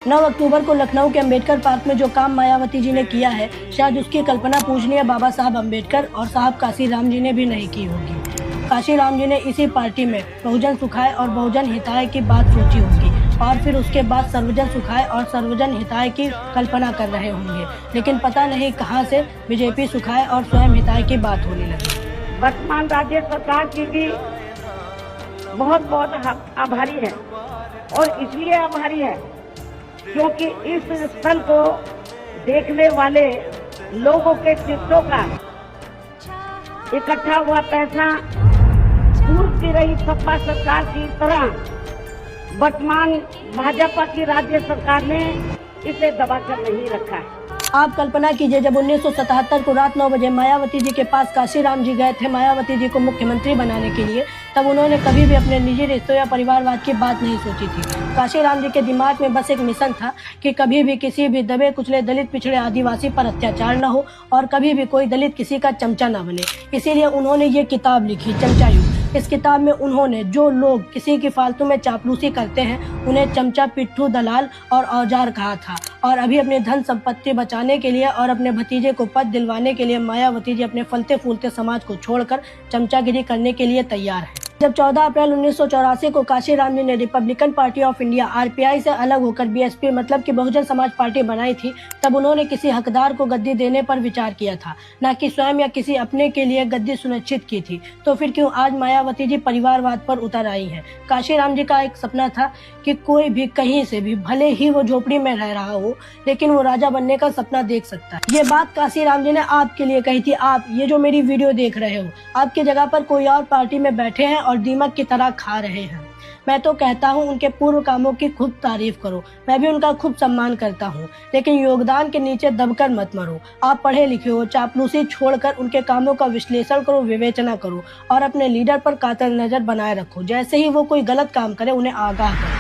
9 अक्टूबर को लखनऊ के अंबेडकर पार्क में जो काम मायावती जी ने किया है, शायद उसकी कल्पना पूजनीय बाबा साहब अंबेडकर और साहब काशीराम जी ने भी नहीं की होगी। काशीराम जी ने इसी पार्टी में बहुजन सुखाय और बहुजन हिताय की बात सोची होगी और फिर उसके बाद सर्वजन सुखाय और सर्वजन हिताय की कल्पना कर रहे होंगे, लेकिन पता नहीं कहां से बीजेपी सुखाय और स्वयं हिताय की बात होने लगी। वर्तमान राज्य सरकार की भी बहुत बहुत आभारी है और इसलिए आभारी है क्योंकि इस स्थल को देखने वाले लोगों के चित्तों का इकट्ठा हुआ पैसा पूर्व की रही सपा सरकार की तरह वर्तमान भाजपा की राज्य सरकार ने इसे दबाकर नहीं रखा है। आप कल्पना कीजिए, जब 1977 को रात 9 बजे मायावती जी के पास काशीराम जी गए थे मायावती जी को मुख्यमंत्री बनाने के लिए, तब उन्होंने कभी भी अपने निजी रिश्तों या परिवारवाद की बात नहीं सोची थी। काशीराम जी के दिमाग में बस एक मिशन था कि कभी भी किसी भी दबे कुचले दलित पिछड़े आदिवासी पर अत्याचार न हो और कभी भी कोई दलित किसी का चमचा न बने। इसीलिए उन्होंने ये किताब लिखी, चमचा युग। इस किताब में उन्होंने जो लोग किसी की फालतू में चापलूसी करते हैं उन्हें चमचा, पिट्ठू, दलाल और औजार कहा था। और अभी अपनी धन संपत्ति बचाने के लिए और अपने भतीजे को पद दिलवाने के लिए मायावती जी अपने फलते फूलते समाज को छोड़कर चमचागिरी करने के लिए तैयार है। जब 14 अप्रैल 1984 को काशीराम जी ने Republican party of India RPI से अलग होकर बीएसपी मतलब कि बहुजन समाज पार्टी बनाई थी, तब उन्होंने किसी हकदार को गद्दी देने पर विचार किया था, न कि स्वयं या किसी अपने के लिए गद्दी सुनिश्चित की थी। तो फिर क्यों आज मायावती जी परिवारवाद पर उतर आई हैं? काशीराम जी का एक सपना था कि कोई भी कहीं से भी, भले ही वो झोपड़ी में रह रहा हो, लेकिन वो राजा बनने का सपना देख सकता है। ये बात काशीराम जी ने आपके लिए कही थी। आप ये जो मेरी वीडियो देख रहे हो, आपकी जगह पर कोई और पार्टी में बैठे हैं और दीमक की तरह खा रहे हैं। मैं तो कहता हूं उनके पूर्व कामों की खूब तारीफ करो, मैं भी उनका खूब सम्मान करता हूं, लेकिन योगदान के नीचे दबकर मत मरो। आप पढ़े लिखे हो, चापलूसी छोड़कर उनके कामों का विश्लेषण करो, विवेचना करो और अपने लीडर पर कातर नजर बनाए रखो। जैसे ही वो कोई गलत काम करे उन्हें आगाह करो।